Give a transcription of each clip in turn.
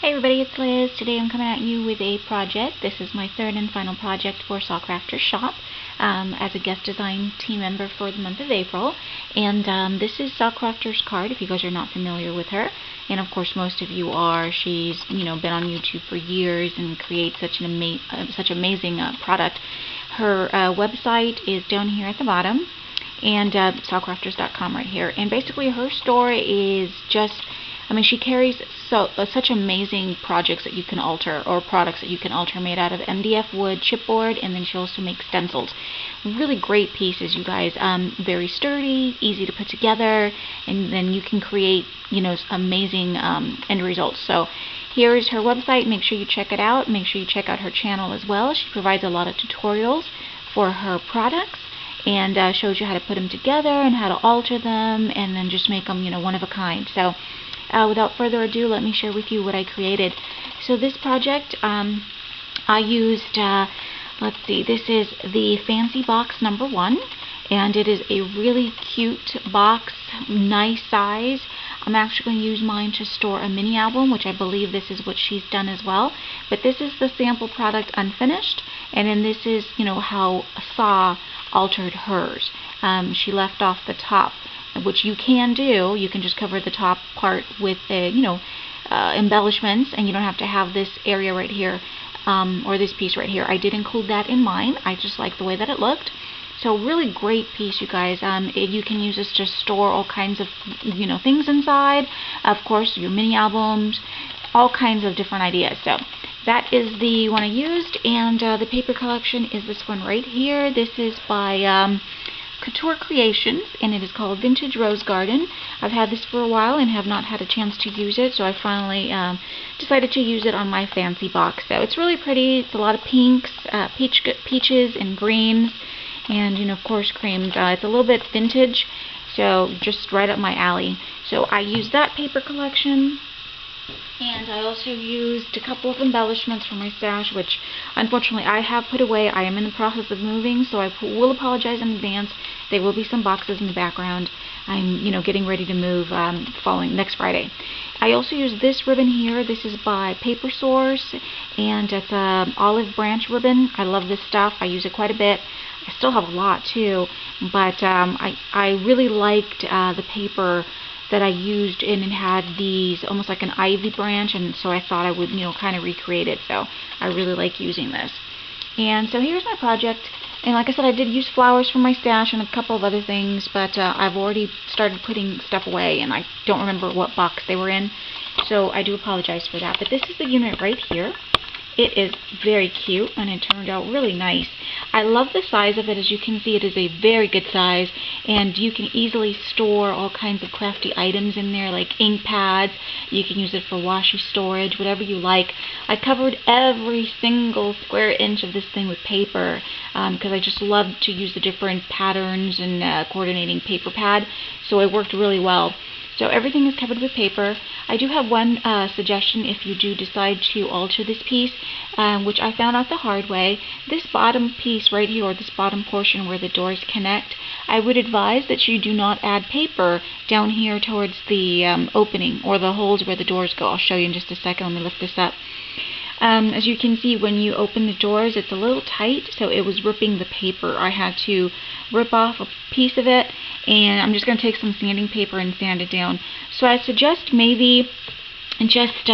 Hey everybody, it's Liz. Today I'm coming at you with a project. This is my third and final project for SaCrafters shop as a guest design team member for the month of April. And this is SaCrafters card, if you guys are not familiar with her. And of course most of you are. She's been on YouTube for years and creates such amazing product. Her website is down here at the bottom, and SaCrafters.com right here. And basically her store is just, she carries such amazing projects that you can alter, or products that you can alter, made out of MDF wood, chipboard, and then she also makes stencils. Really great pieces, you guys. Very sturdy, easy to put together, and then you can create, amazing end results. So here is her website. Make sure you check it out. Make sure you check out her channel as well. She provides a lot of tutorials for her products, and shows you how to put them together and how to alter them, and then just make them, one of a kind. So without further ado, let me share with you what I created. So this project, I used, let's see, this is the Fancy Box number 1, and it is a really cute box, nice size. I'm actually going to use mine to store a mini album, which I believe this is what she's done as well. But this is the sample product unfinished, and then this is, how Sa altered hers. She left off the top, which you can do. You can just cover the top part with embellishments, and you don't have to have this area right here, or this piece right here. I did include that in mine. I just like the way that it looked. So really great piece, you guys. You can use this to store all kinds of things inside. Of course, your mini albums, all kinds of different ideas. So that is the one I used, and the paper collection is this one right here. This is by Couture Creations, and it is called Vintage Rose Garden. I've had this for a while and have not had a chance to use it, so I finally decided to use it on my fancy box. So it's really pretty. It's a lot of pinks, peaches and greens, and of course creams. It's a little bit vintage, so just right up my alley. So I used that paper collection. And I also used a couple of embellishments from my stash, which unfortunately I have put away. I am in the process of moving, so I will apologize in advance. There will be some boxes in the background. I'm, getting ready to move following next Friday. I also used this ribbon here. This is by Paper Source, and it's a olive branch ribbon. I love this stuff. I use it quite a bit. I still have a lot too, but I really liked the paper that I used, and it had these almost like an ivy branch, and so I thought I would kind of recreate it. So I really like using this. And so here's my project, and like I said, I did use flowers from my stash and a couple of other things, but I've already started putting stuff away, and I don't remember what box they were in, so I do apologize for that. But this is the unit right here. It is very cute, and it turned out really nice. I love the size of it. As you can see, it is a very good size, and you can easily store all kinds of crafty items in there, like ink pads. You can use it for washi storage, whatever you like. I covered every single square inch of this thing with paper, because I just love to use the different patterns and coordinating paper pad, so it worked really well. So everything is covered with paper. I do have one suggestion if you do decide to alter this piece, which I found out the hard way. This bottom piece right here, or this bottom portion where the doors connect, I would advise that you do not add paper down here towards the opening, or the holes where the doors go. I'll show you in just a second. Let me lift this up. As you can see, when you open the doors, it's a little tight, so it was ripping the paper. I had to rip off a piece of it, and I'm just going to take some sanding paper and sand it down. So I suggest maybe just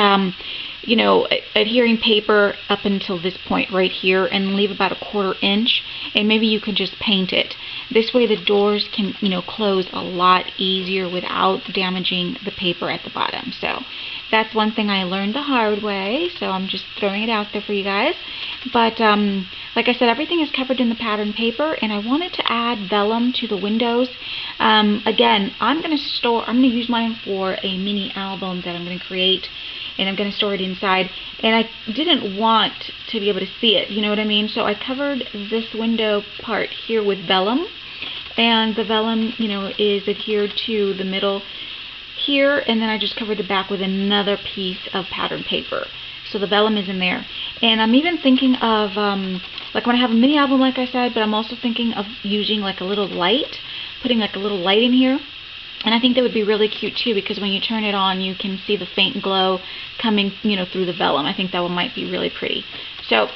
adhering paper up until this point right here, and leave about a 1/4 inch, and maybe you could just paint it. This way the doors can close a lot easier without damaging the paper at the bottom. So that's one thing I learned the hard way, so I'm just throwing it out there for you guys. But like I said, everything is covered in the pattern paper, and I wanted to add vellum to the windows. Again, I'm going to use mine for a mini album that I'm going to create, and I'm going to store it inside, and I didn't want to be able to see it, you know what I mean? So I covered this window part here with vellum, and the vellum, is adhered to the middle here, and then I just covered the back with another piece of pattern paper. So the vellum is in there. And I'm even thinking of, like when I have a mini album, like I said, but I'm also thinking of using like a little light, putting like a little light in here. And I think that would be really cute too, because when you turn it on, you can see the faint glow coming, through the vellum. I think that one might be really pretty. So,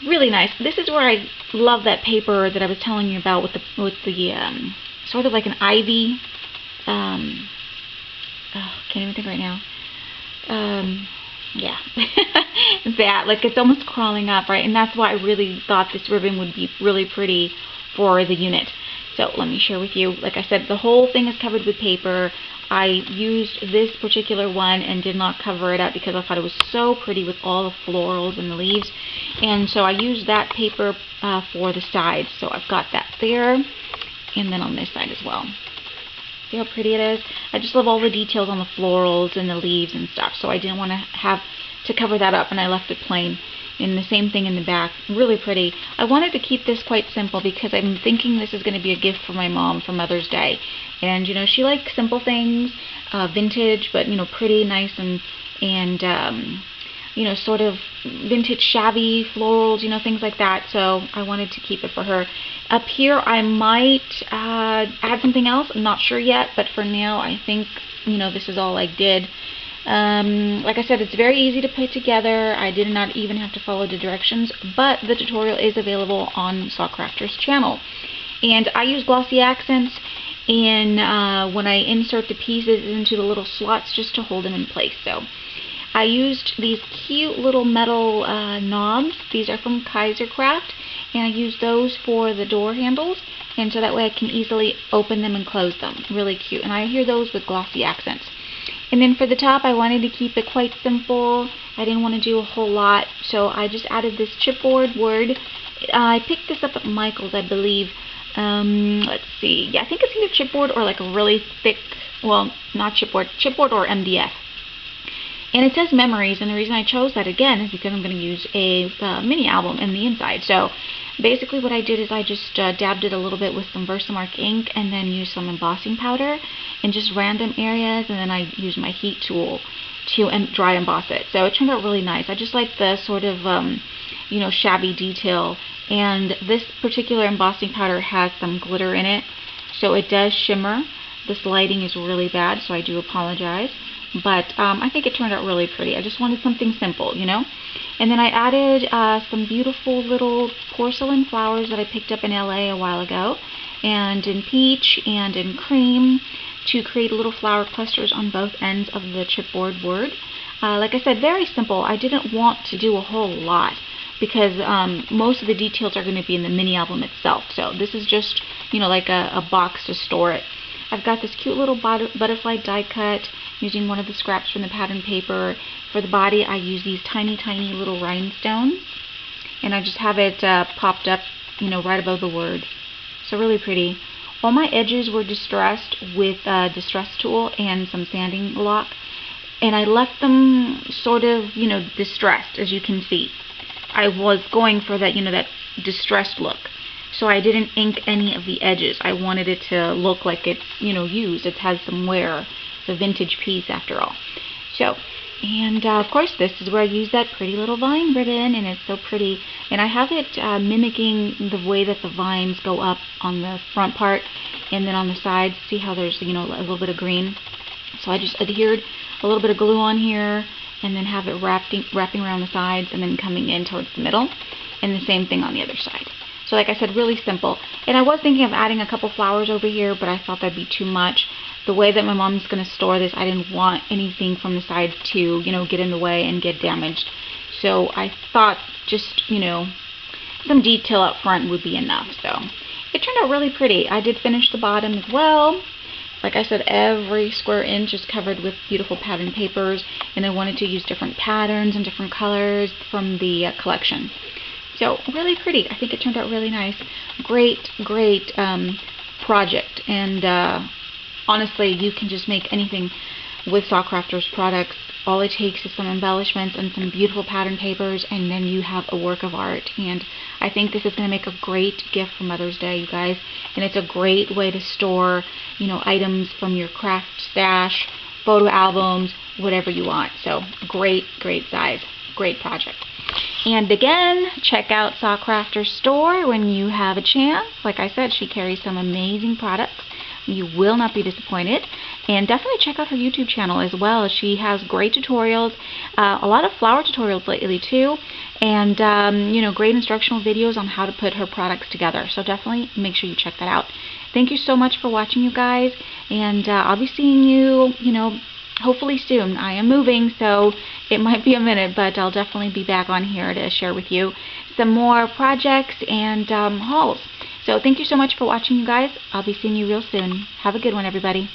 really nice. This is where I love that paper that I was telling you about with the sort of like an ivy. Can't even think right now. Yeah, that, like, it's almost crawling up, right? And that's why I really thought this ribbon would be really pretty for the unit. So let me share with you. Like I said, the whole thing is covered with paper. I used this particular one and did not cover it up because I thought it was so pretty with all the florals and the leaves. And so I used that paper for the sides. So I've got that there, and then on this side as well. See how pretty it is? I just love all the details on the florals and the leaves and stuff. So I didn't want to have to cover that up, and I left it plain. And the same thing in the back. Really pretty. I wanted to keep this quite simple because I'm thinking this is going to be a gift for my mom for Mother's Day. And, she likes simple things, vintage, but, pretty, nice, and sort of vintage shabby florals, things like that. So I wanted to keep it for her. Up here, I might add something else. I'm not sure yet, but for now, I think, this is all I did. Like I said, it's very easy to put together. I did not even have to follow the directions, but the tutorial is available on SaCrafters channel. And I use glossy accents in when I insert the pieces into the little slots just to hold them in place. So I used these cute little metal knobs. These are from SaCrafters, and I use those for the door handles, and so that way I can easily open them and close them. Really cute. And I hear those with glossy accents. And then for the top, I wanted to keep it quite simple. I didn't want to do a whole lot, so I just added this chipboard wood. I picked this up at Michael's, I believe. Let's see. Yeah, I think it's either chipboard or like a really thick, well, not chipboard or MDF. And it says memories, and the reason I chose that again is because I'm going to use a mini album in the inside. So basically what I did is I just dabbed it a little bit with some Versamark ink and then used some embossing powder in just random areas, and then I used my heat tool to dry emboss it. So it turned out really nice. I just like the sort of, shabby detail. And this particular embossing powder has some glitter in it, so it does shimmer. This lighting is really bad, so I do apologize. But I think it turned out really pretty. I just wanted something simple, And then I added some beautiful little porcelain flowers that I picked up in LA a while ago, and in peach and in cream, to create little flower clusters on both ends of the chipboard board. Like I said, very simple. I didn't want to do a whole lot because most of the details are going to be in the mini album itself. So this is just, like a box to store it. I've got this cute little butterfly die cut using one of the scraps from the pattern paper. For the body, I use these tiny, tiny little rhinestones, and I just have it popped up, right above the word. So really pretty. All my edges were distressed with a distress tool and some sanding lock, and I left them sort of, distressed, as you can see. I was going for that, that distressed look. So I didn't ink any of the edges. I wanted it to look like it's, used. It has some wear. It's a vintage piece after all. So, and of course this is where I use that pretty little vine ribbon, and it's so pretty. And I have it mimicking the way that the vines go up on the front part and then on the sides. See how there's, a little bit of green. So I just adhered a little bit of glue on here and then have it wrapping around the sides and then coming in towards the middle. And the same thing on the other side. So like I said, really simple. And I was thinking of adding a couple flowers over here, but I thought that'd be too much. The way that my mom's going to store this, I didn't want anything from the sides to, get in the way and get damaged. So I thought just, some detail up front would be enough. So it turned out really pretty. I did finish the bottom as well. Like I said, every square inch is covered with beautiful pattern papers, and I wanted to use different patterns and different colors from the collection. So really pretty. I think it turned out really nice. Great, great project. And honestly, you can just make anything with SaCrafters products. All it takes is some embellishments and some beautiful pattern papers, and then you have a work of art. And I think this is going to make a great gift for Mother's Day, you guys. And it's a great way to store, items from your craft stash, photo albums, whatever you want. So great, great size. Great project. And again, check out SaCrafters store when you have a chance. Like I said, she carries some amazing products. You will not be disappointed. And definitely check out her YouTube channel as well. She has great tutorials, a lot of flower tutorials lately too, and you know, great instructional videos on how to put her products together. So definitely make sure you check that out. Thank you so much for watching, you guys, and I'll be seeing you, you know, hopefully soon. I am moving, so it might be a minute, but I'll definitely be back on here to share with you some more projects and hauls. So thank you so much for watching, you guys. I'll be seeing you real soon. Have a good one, everybody.